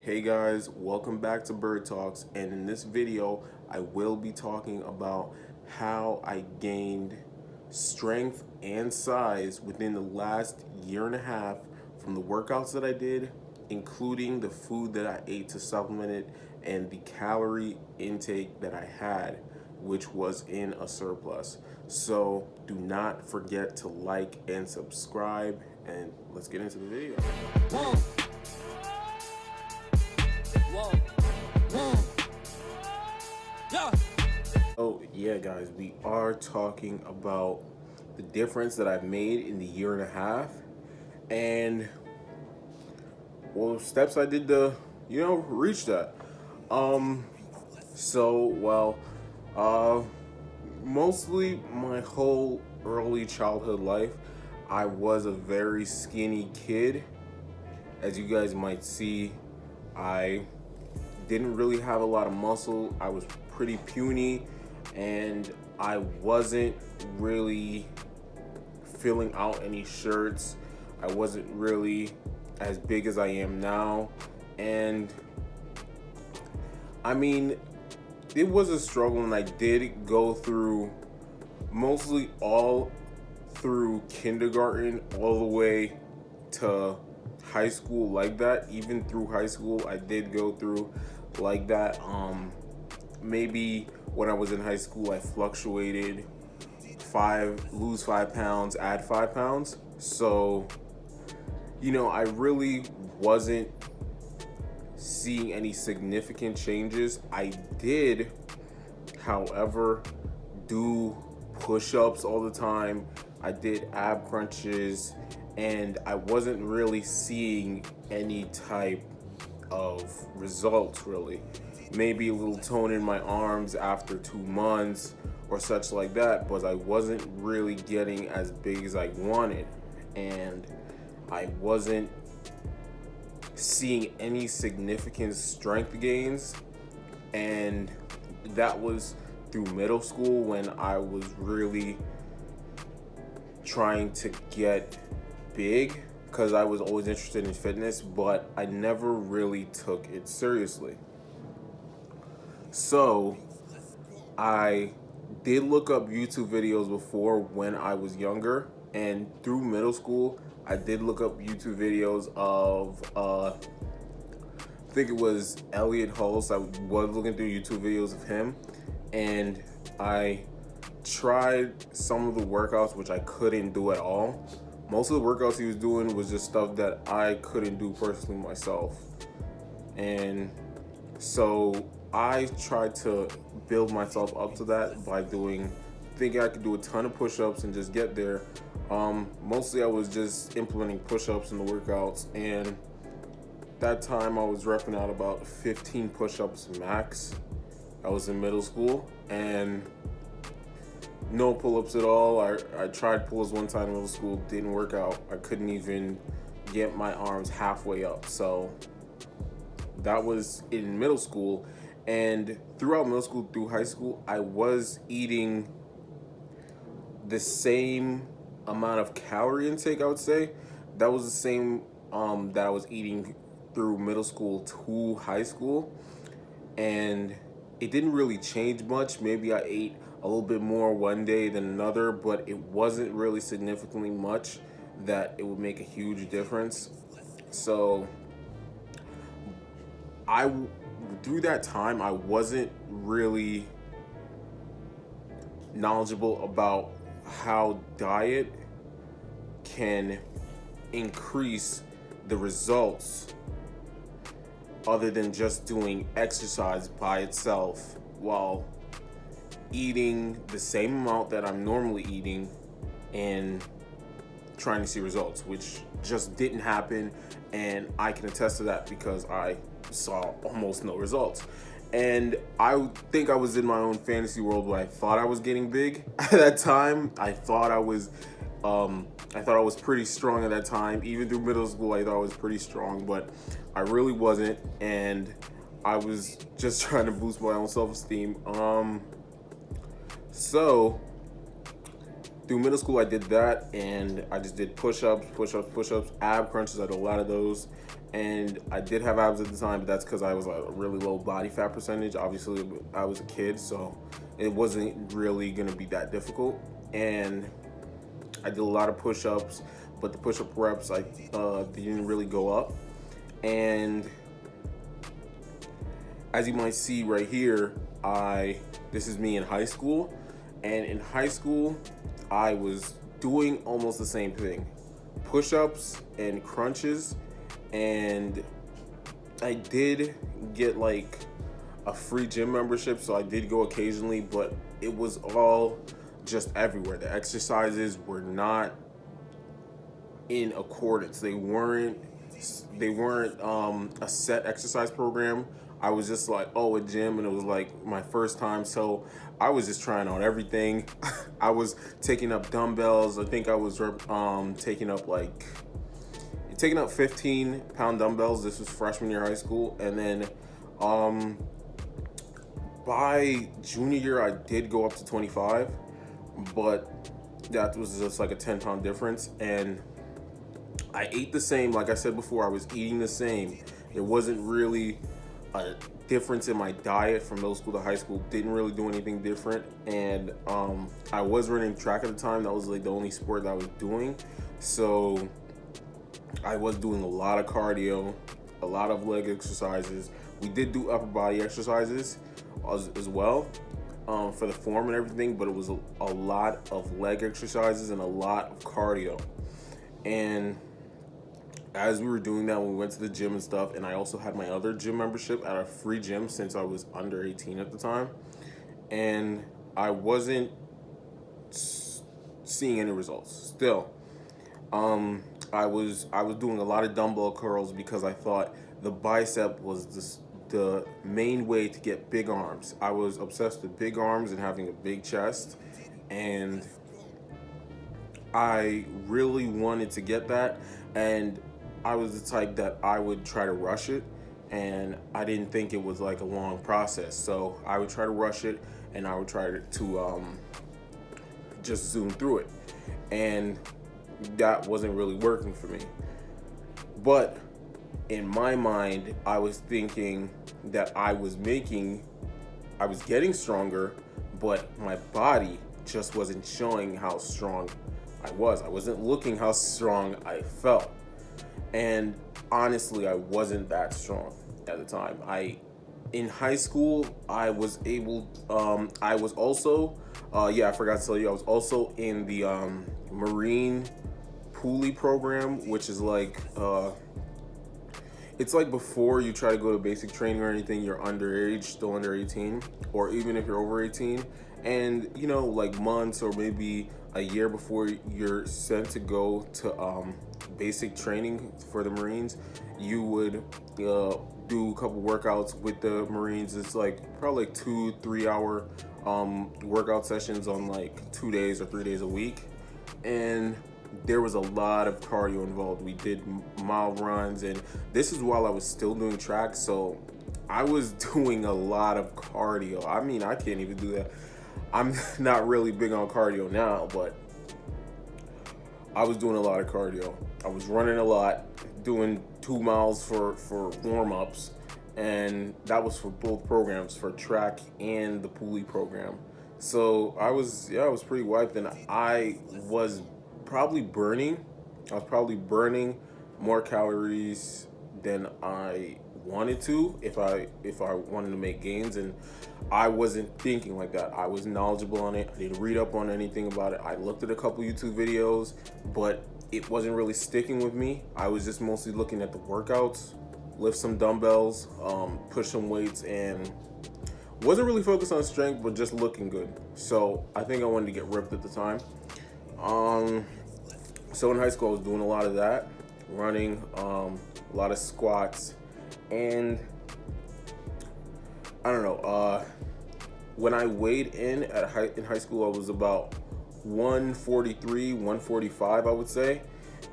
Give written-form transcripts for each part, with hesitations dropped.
Hey guys, welcome back to Bird Talks, and in this video I will be talking about how I gained strength and size within the last year and a half from the workouts that I did, including the food that I ate to supplement it and the calorie intake that I had, which was in a surplus. So do not forget to like and subscribe, and let's get into the video. Whoa. Whoa. Whoa. Yeah. Oh yeah, guys, we are talking about the difference that I've made in the year and a half, and steps I did to reach that. Um so well uh Mostly my whole early childhood life I was a very skinny kid. As you guys might see, I didn't really have a lot of muscle. I was pretty puny, and I wasn't really filling out any shirts. I wasn't really as big as I am now. And I mean, it was a struggle, and I did go through mostly all through kindergarten all the way to high school like that. Even through high school I did go through like that. Maybe when I was in high school I fluctuated lose 5 pounds, add 5 pounds. So I really wasn't seeing any significant changes. I did, however, do push-ups all the time. I did ab crunches, and I wasn't really seeing any type of results, really. Maybe a little tone in my arms after 2 months or such like that, but I wasn't really getting as big as I wanted, and I wasn't seeing any significant strength gains. And that was through middle school, when I was really trying to get big, because I was always interested in fitness, but I never really took it seriously. So I did look up YouTube videos before when I was younger, and through middle school I did look up YouTube videos of I think it was Elliot Hulse. I was looking through YouTube videos of him, and I tried some of the workouts, which I couldn't do at all. Most of the workouts he was doing was just stuff that I couldn't do personally myself. And so I tried to build myself up to that by thinking I could do a ton of push-ups and just get there. Mostly I was just implementing push-ups in the workouts, and that time I was repping out about 15 push-ups max. I was in middle school, and no pull-ups at all. I tried pull-ups one time in middle school, didn't work out. I couldn't even get my arms halfway up. So that was in middle school. And throughout middle school through high school, I was eating the same amount of calorie intake, I would say. That was the same that I was eating through middle school to high school, and it didn't really change much. Maybe I ate a little bit more one day than another, but it wasn't really significantly much that it would make a huge difference. So through that time I wasn't really knowledgeable about how diet can increase the results other than just doing exercise by itself while eating the same amount that I'm normally eating and trying to see results, which just didn't happen. And I can attest to that because I saw almost no results. And I think I was in my own fantasy world where I thought I was getting big at that time. I thought I was pretty strong at that time. Even through middle school, I thought I was pretty strong, but I really wasn't. And I was just trying to boost my own self-esteem. So through middle school, I did that, and I just did push-ups, ab crunches. I did a lot of those, and I did have abs at the time, but that's because I was a really low body fat percentage. Obviously, I was a kid, so it wasn't really gonna be that difficult. And I did a lot of push-ups, but the push-up reps I didn't really go up. And as you might see right here, this is me in high school, and in high school I was doing almost the same thing, push-ups and crunches, and I did get like a free gym membership, so I did go occasionally, but it was all just everywhere. The exercises were not in accordance. They weren't a set exercise program. I was just like, oh, a gym, and it was like my first time, so I was just trying out everything. I was taking up dumbbells. I think I was taking up 15-pound dumbbells. This was freshman year of high school, and then by junior year I did go up to 25, but that was just like a 10-pound difference. And I ate the same, like I said before, I was eating the same. There wasn't really a difference in my diet from middle school to high school. Didn't really do anything different. And I was running track at the time. That was like the only sport that I was doing. So I was doing a lot of cardio, a lot of leg exercises. We did do upper body exercises as well for the form and everything, but it was a lot of leg exercises and a lot of cardio. And as we were doing that, we went to the gym and stuff, and I also had my other gym membership at a free gym since I was under 18 at the time, and I wasn't seeing any results. Still, I was doing a lot of dumbbell curls because I thought the bicep was the main way to get big arms. I was obsessed with big arms and having a big chest, and I really wanted to get that. And I was the type that I would try to rush it, and I didn't think it was like a long process. So I would try to rush it, and I would try to just zoom through it. And that wasn't really working for me. But in my mind, I was thinking that I was getting stronger, but my body just wasn't showing how strong I was. I wasn't looking how strong I felt. And honestly, I wasn't that strong at the time. In high school, I was also, I forgot to tell you, I was also in the Marine Poolee program, which is like, it's like before you try to go to basic training or anything, you're underage, still under 18, or even if you're over 18, and like months or maybe a year before you're sent to go to basic training for the Marines, you would do a couple workouts with the Marines. It's like probably like 2-3 hour workout sessions on like 2 days or 3 days a week, and there was a lot of cardio involved. We did mile runs, and this is while I was still doing track, so I was doing a lot of cardio. I mean, I can't even do that. I'm not really big on cardio now, but I was doing a lot of cardio. I was running a lot, doing 2 miles for warm-ups, and that was for both programs, for track and the Poolee program. So I was pretty wiped, and I was probably burning more calories than I wanted to if I wanted to make gains, and I wasn't thinking like that. I was knowledgeable on it. I didn't read up on anything about it. I looked at a couple YouTube videos, but it wasn't really sticking with me. I was just mostly looking at the workouts, lift some dumbbells, push some weights, and wasn't really focused on strength, but just looking good. So I think I wanted to get ripped at the time. So in high school, I was doing a lot of that, running, a lot of squats, and I don't know, when I weighed in high school, I was about 143, 145, I would say.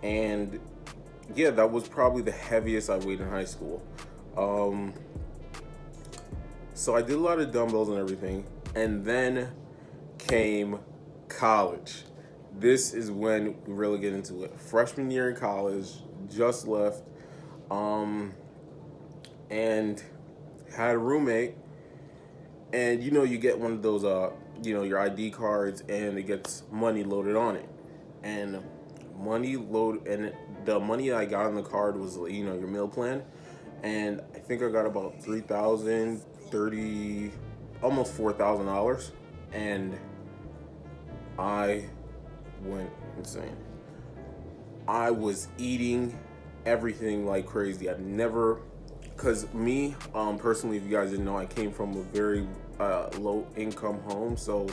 And yeah, that was probably the heaviest I weighed in high school. So I did a lot of dumbbells and everything. And then came college. This is when we really get into it. Freshman year in college, just left. and had a roommate. And you get one of those your ID cards, and it gets money loaded on it. And the money I got on the card was your meal plan. And I think I got about 3,000, 30, almost $4,000. And I went insane. I was eating everything like crazy. I'd never, because me, personally, if you guys didn't know, I came from a very low income home. So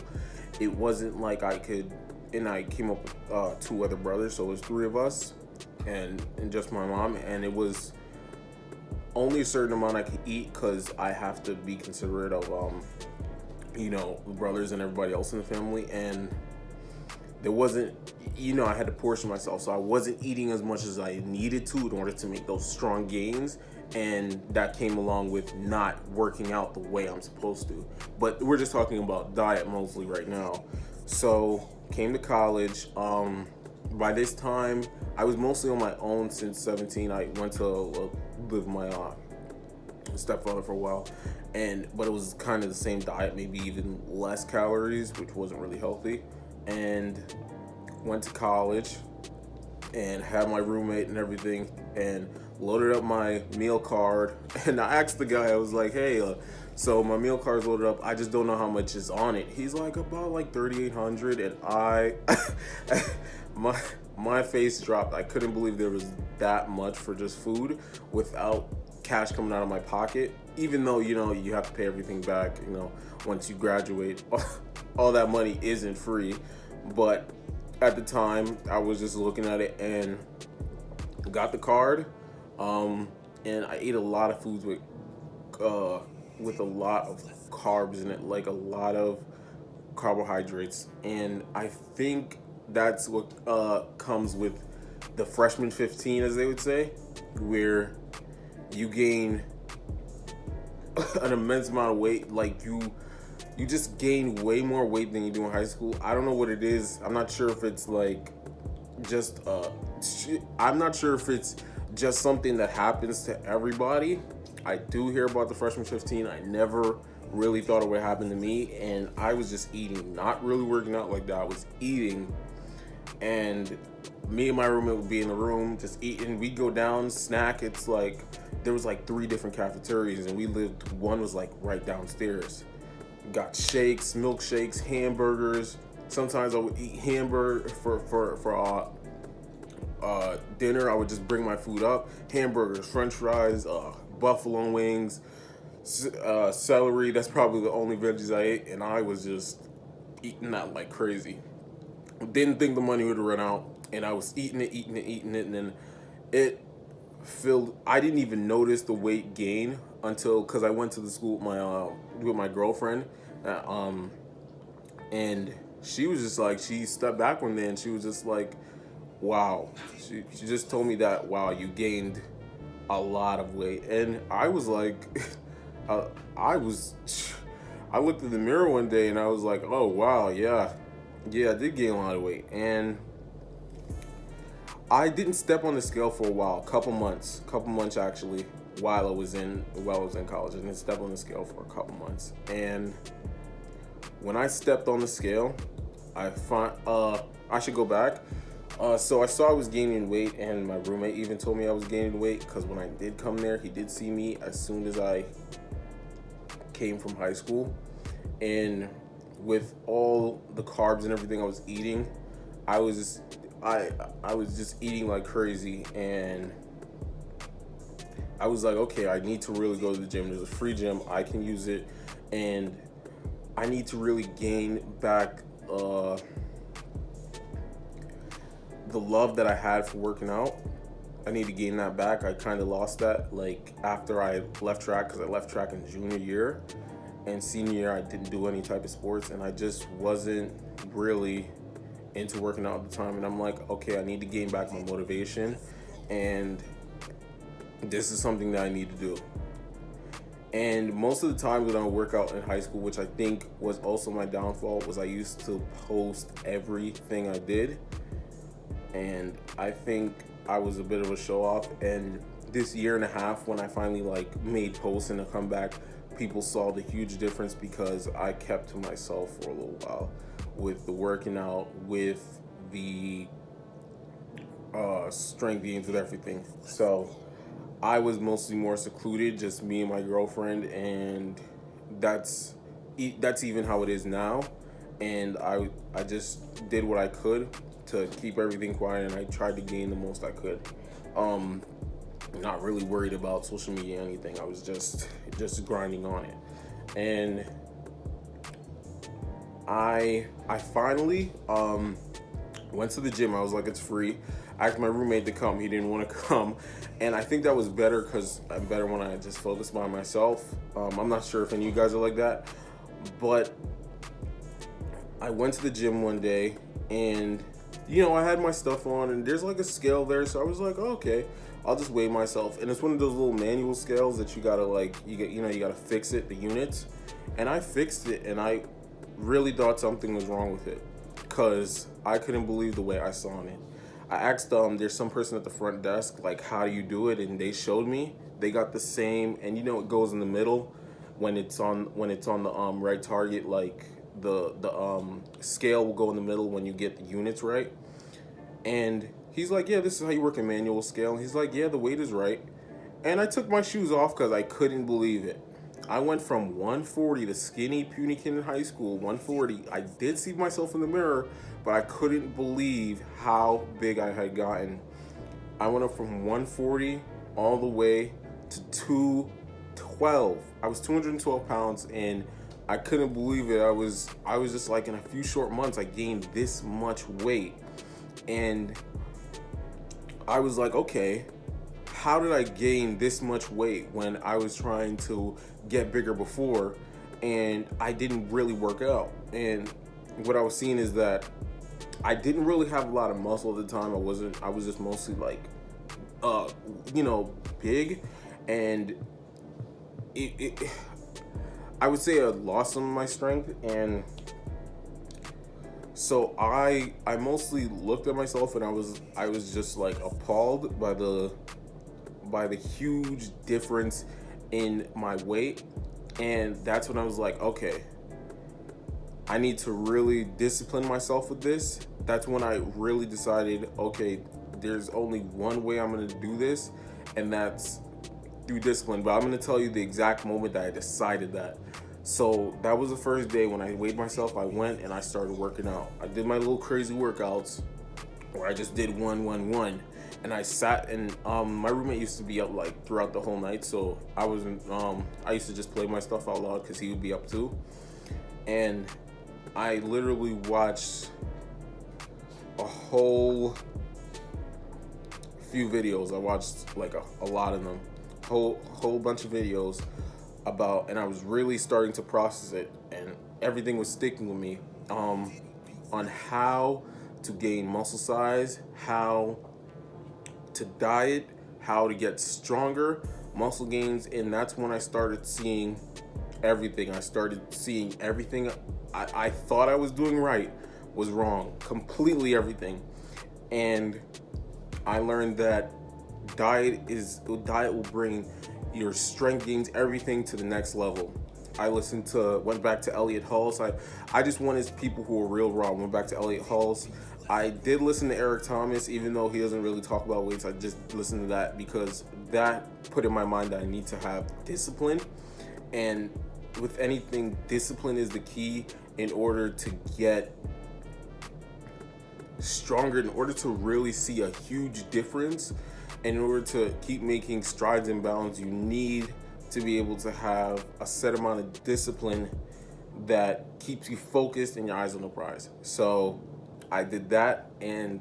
it wasn't like I came up with two other brothers. So it was three of us and just my mom. And it was only a certain amount I could eat because I have to be considerate of, brothers and everybody else in the family. And there wasn't, I had to portion myself. So I wasn't eating as much as I needed to in order to make those strong gains. And that came along with not working out the way I'm supposed to. But we're just talking about diet mostly right now. So came to college. By this time, I was mostly on my own since 17. I went to live with my stepfather for a while, but it was kind of the same diet, maybe even less calories, which wasn't really healthy. And went to college and had my roommate and everything, and loaded up my meal card. And I asked the guy, I was like, hey, so my meal card's loaded up, I just don't know how much is on it. He's like, about like 3,800. And I my face dropped. I couldn't believe there was that much for just food without cash coming out of my pocket, even though you have to pay everything back once you graduate. All that money isn't free. But at the time, I was just looking at it and got the card. And I ate a lot of foods with a lot of carbs in it, like a lot of carbohydrates. And I think that's what comes with the freshman 15, as they would say, where you gain an immense amount of weight. Like you just gain way more weight than you do in high school. I don't know what it is. I'm not sure if it's like just I'm not sure if it's just something that happens to everybody. I do hear about the freshman 15. I never really thought it would happen to me, and I was just eating, not really working out like that. I was eating, and me and my roommate would be in the room just eating. We'd go down, snack. It's like there was like 3 different cafeterias, and one was like right downstairs. Got shakes, milkshakes, hamburgers. Sometimes I would eat hamburger for dinner. I would just bring my food up: hamburgers, French fries, buffalo wings, celery. That's probably the only veggies I ate, and I was just eating that like crazy. Didn't think the money would run out, and I was eating it, and then it filled. I didn't even notice the weight gain because I went to the school with my girlfriend, and she was just like, she stepped back one day and she was just like, wow. She just told me that, wow, you gained a lot of weight. And I was like, I looked in the mirror one day and I was like, oh wow, yeah, I did gain a lot of weight. And I didn't step on the scale for a while, couple months actually, while I was in college. I didn't step on the scale for a couple months. And when I stepped on the scale, I should go back. So I saw I was gaining weight, and my roommate even told me I was gaining weight, because when I did come there, he did see me as soon as I came from high school. And with all the carbs and everything I was eating, I was just eating like crazy. And I was like, okay, I need to really go to the gym. There's a free gym, I can use it, and I need to really gain back the love that I had for working out. I need to gain that back. I kind of lost that like after I left track, because I left track in junior year, and senior year I didn't do any type of sports, and I just wasn't really into working out at the time. And I'm like, okay, I need to gain back my motivation, and this is something that I need to do. And most of the time when I would work out in high school, which I think was also my downfall, was I used to post everything I did. And I think I was a bit of a show off, and this year and a half, when I finally like made posts and a comeback, people saw the huge difference because I kept to myself for a little while with the working out, with the strength gains, with everything. So I was mostly more secluded, just me and my girlfriend, and that's that's even how it is now. And I just did what I could to keep everything quiet, and I tried to gain the most I could. Um, Not really worried about social media or anything. I was just grinding on it, and I finally went to the gym. I was like, it's free. I asked my roommate to come. He didn't want to come, and I think that was better because I'm better when I just focus by myself. I'm not sure if any of you guys are like that, but I went to the gym one day, and I had my stuff on, and there's like a scale there, so I was like, oh, okay, I'll just weigh myself. And it's one of those little manual scales that you gotta you gotta fix it, the units. And I fixed it, and I really thought something was wrong with it, cause I couldn't believe the way I saw it. I asked there's some person at the front desk, like, how do you do it? And they showed me. They got the same, and it goes in the middle when it's on the right target, like the scale will go in the middle when you get the units right. And he's like, yeah, this is how you work a manual scale. And he's like, yeah, the weight is right. And I took my shoes off because I couldn't believe it. I went from 140, the skinny puny kid in high school, 140. I did see myself in the mirror, but I couldn't believe how big I had gotten. I went up from 140 all the way to 212. I was 212 pounds, and I couldn't believe it. I was just like, in a few short months, I gained this much weight. And I was like, okay, how did I gain this much weight when I was trying to get bigger before and I didn't really work out? And what I was seeing is that I didn't really have a lot of muscle at the time. I was just mostly like, big. And I would say I lost some of my strength. And so I mostly looked at myself, and I was just like appalled by the huge difference in my weight. And that's when I was like, okay, I need to really discipline myself with this. That's when I really decided, okay, there's only one way I'm going to do this, and that's through discipline. But I'm going to tell you the exact moment that I decided that. So that was the first day when I weighed myself. I went and I started working out. I did my little crazy workouts where I just did 1, and I sat, and my roommate used to be up like throughout the whole night. So I used to just play my stuff out loud because he would be up too. And I literally watched a whole few videos. I watched like a lot of them, whole bunch of videos about, and I was really starting to process it, and everything was sticking with me on how to gain muscle size, how to diet, how to get stronger, muscle gains. And that's when I started seeing everything. I started seeing everything I thought I was doing right was wrong, completely everything. And I learned that diet will bring your strength gains, everything to the next level. I went back to Elliot Hulse. I just wanted people who were real raw. Went back to Elliot Hulse. I did listen to Eric Thomas, even though he doesn't really talk about weights. I just listened to that because that put in my mind that I need to have discipline. And with anything, discipline is the key in order to get stronger, in order to really see a huge difference. In order to keep making strides and bounds, you need to be able to have a set amount of discipline that keeps you focused and your eyes on the prize. So I did that, and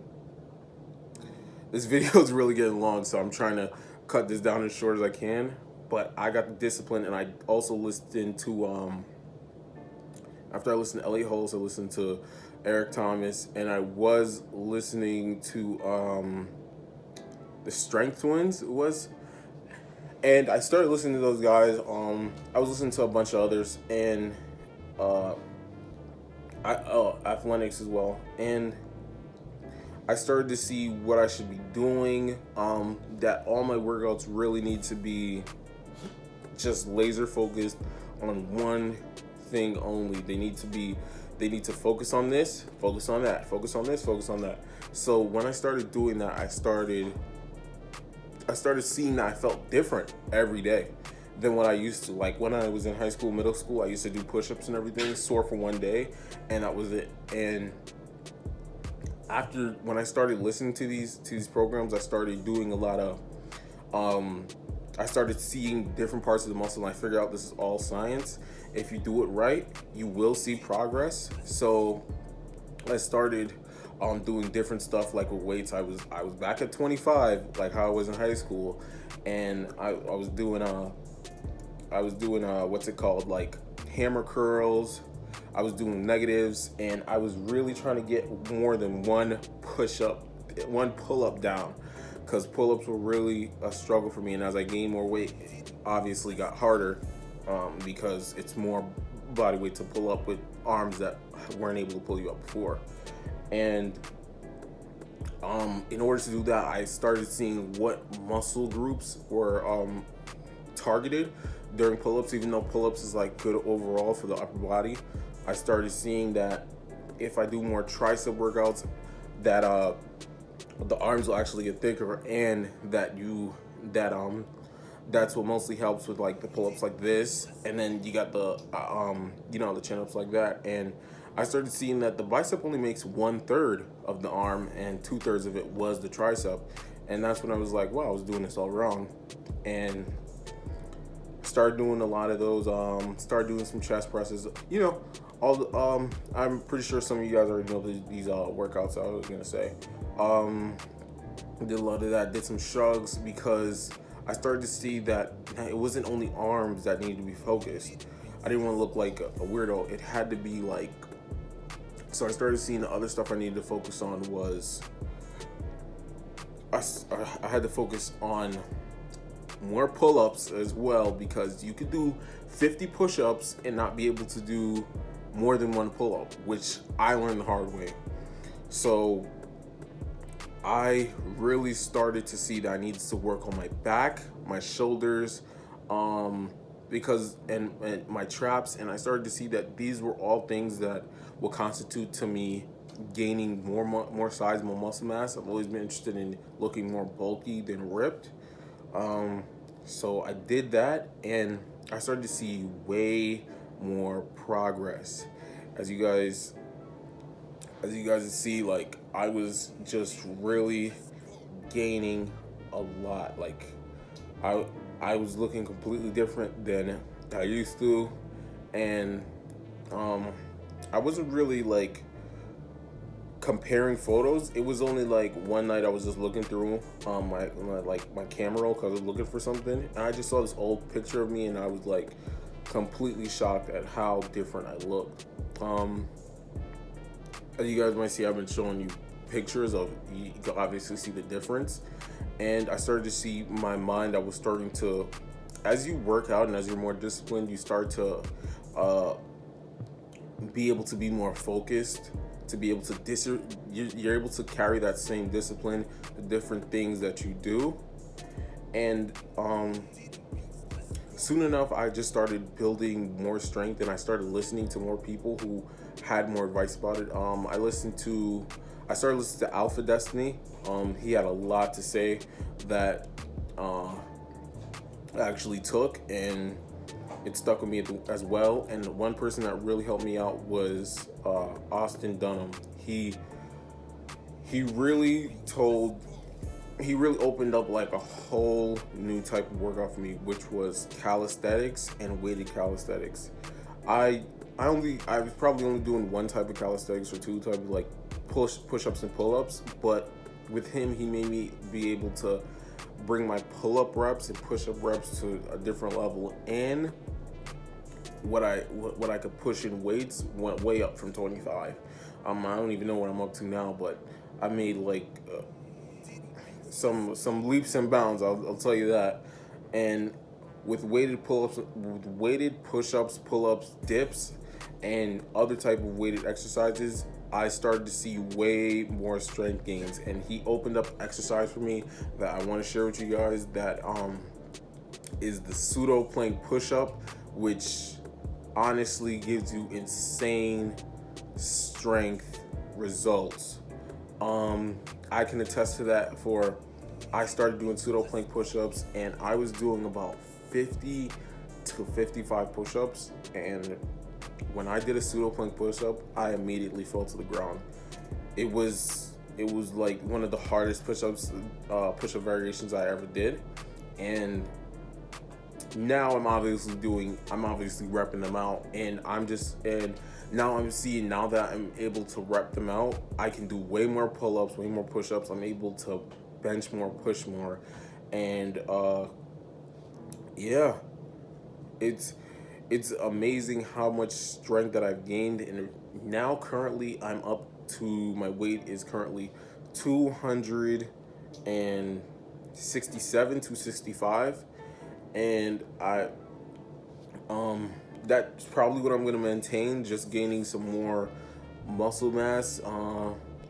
this video is really getting long, so I'm trying to cut this down as short as I can. But I got the discipline, and I also listened to after I listened to Elliot Hulse, I listened to Eric Thomas, and I was listening to the Strength Twins and I started listening to those guys. I was listening to a bunch of others, and Athletics as well. And I started to see what I should be doing. That all my workouts really need to be just laser focused on one thing only. They need to focus on this, focus on that, focus on this, focus on that. So when I started doing that, I started seeing that I felt different every day than what I used to. Like when I was in high school, middle school, I used to do push-ups and everything, sore for one day, and that was it. And after, when I started listening to these programs, I started doing a lot of I started seeing different parts of the muscle, and I figured out this is all science. If you do it right, you will see progress. So I started doing different stuff, like with weights. I was back at 25, like how I was in high school, and I was doing what's it called, like hammer curls. I was doing negatives, and I was really trying to get more than one pull-up down, because pull-ups were really a struggle for me. And as I gained more weight, it obviously got harder, because it's more body weight to pull up with arms that weren't able to pull you up before. And in order to do that, I started seeing what muscle groups were targeted during pull-ups. Even though pull-ups is like good overall for the upper body, I started seeing that if I do more tricep workouts, that the arms will actually get thicker, and that's what mostly helps with like the pull-ups like this. And then you got the the chin-ups like that. And I started seeing that the bicep only makes 1/3 of the arm, and 2/3 of it was the tricep. And that's when I was like, wow, I was doing this all wrong. And started doing a lot of those, started doing some chest presses, I'm pretty sure some of you guys already know these workouts I was gonna say. Did a lot of that, did some shrugs, because I started to see that it wasn't only arms that needed to be focused. I didn't want to look like a weirdo. It had to be like, so I started seeing the other stuff I needed to focus on was, I had to focus on more pull-ups as well, because you could do 50 push-ups and not be able to do more than one pull-up, which I learned the hard way. So I really started to see that I needed to work on my back, my shoulders, because and my traps, and I started to see that these were all things that will constitute to me gaining more size, more muscle mass. I've always been interested in looking more bulky than ripped. So I did that, and I started to see way more progress. As you guys see, like, I was just really gaining a lot. Like, I was looking completely different than I used to, and I wasn't really like comparing photos. It was only like one night I was just looking through my camera roll, because I was looking for something, and I just saw this old picture of me, and I was like completely shocked at how different I looked. As you guys might see, I've been showing you pictures of, you can obviously see the difference. And I started to see my mind, I was starting to, as you work out and as you're more disciplined, you start to be able to be more focused, to be able to you're able to carry that same discipline, the different things that you do. And soon enough, I just started building more strength, and I started listening to more people who had more advice about it. I started listening to Alpha Destiny. He had a lot to say that I actually took, and it stuck with me as well. And one person that really helped me out was Austin Dunham. He really opened up like a whole new type of workout for me, which was calisthenics and weighted calisthenics. I was probably only doing one type of calisthenics or two types, like push-ups and pull-ups, but with him, he made me be able to bring my pull-up reps and push-up reps to a different level, and what I could push in weights went way up from 25. I don't even know what I'm up to now, but I made like some leaps and bounds, I'll tell you that. And with weighted pull-ups, with weighted push-ups, pull-ups, dips, and other type of weighted exercises, I started to see way more strength gains, and he opened up exercise for me that I want to share with you guys. That is the pseudo plank push-up, which honestly gives you insane strength results. I can attest to that. I started doing pseudo plank push-ups, and I was doing about 50 to 55 push-ups, and when I did a pseudo plank push-up, I immediately fell to the ground. It was like one of the hardest push-up variations I ever did, and now I'm obviously repping them out, and now I'm seeing, now that I'm able to rep them out, I can do way more pull-ups, way more push-ups. I'm able to bench more, push more, and yeah, it's amazing how much strength that I've gained. And now currently I'm up to, my weight is currently 267, 265, and that's probably what I'm gonna maintain, just gaining some more muscle mass.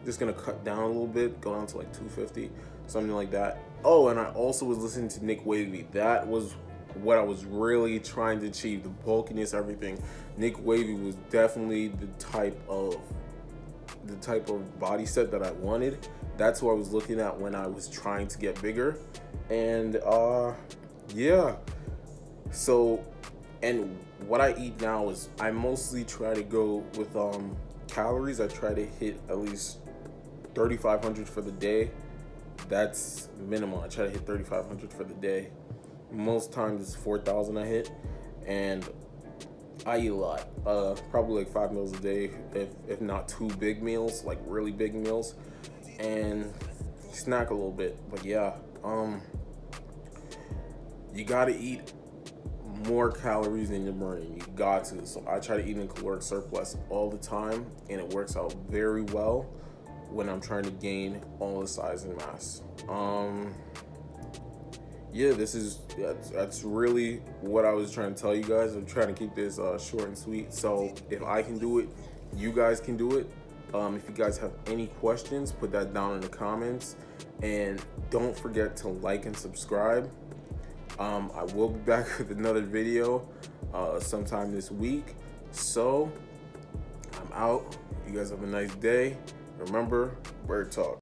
Just gonna cut down a little bit, go down to like 250, something like that. Oh, and I also was listening to Nick Wavy. That was what I was really trying to achieve, the bulkiness, everything. Nick Wavy was definitely the type of body set that I wanted. That's what I was looking at when I was trying to get bigger. And yeah, so, and what I eat now is, I mostly try to go with calories. I try to hit at least 3,500 for the day. That's minimal. I try to hit 3,500 for the day. Most times it's 4,000 I hit, and I eat a lot. Probably like 5 meals a day, if not 2 big meals, like really big meals, and snack a little bit. But yeah, you gotta eat more calories than you're burning. You got to. So I try to eat in caloric surplus all the time, and it works out very well when I'm trying to gain all the size and mass. Yeah, that's really what I was trying to tell you guys. I'm trying to keep this short and sweet. So if I can do it, you guys can do it. If you guys have any questions, put that down in the comments, and don't forget to like and subscribe. I will be back with another video sometime this week. So I'm out. You guys have a nice day. Remember, Bird Talk.